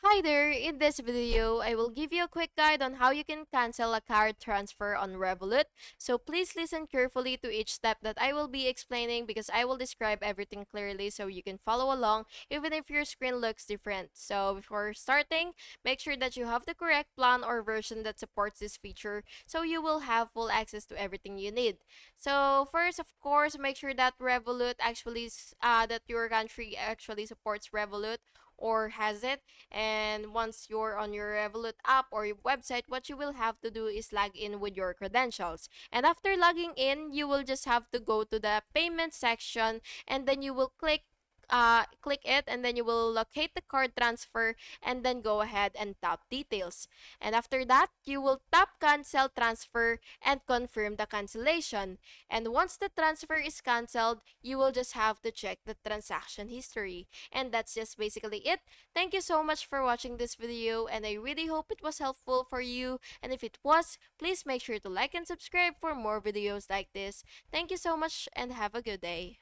Hi there! In this video, I will give you a quick guide on how you can cancel a card transfer on Revolut. So please listen carefully to each step that I will be explaining because I will describe everything clearly so you can follow along even if your screen looks different. So before starting, make sure that you have the correct plan or version that supports this feature so you will have full access to everything you need. So first, of course, make sure that that your country actually supports Revolut or has it. And once you're on your Revolut app or your website, what you will have to do is log in with your credentials. And after logging in, you will just have to go to the payment section and then you will click it, and then you will locate the card transfer and then go ahead and tap details. And after that, you will tap cancel transfer and confirm the cancellation. And once the transfer is canceled, you will just have to check the transaction history. And that's just basically it. Thank you so much for watching this video, and I really hope it was helpful for you. And if it was, please make sure to like and subscribe for more videos like this. Thank you so much and have a good day.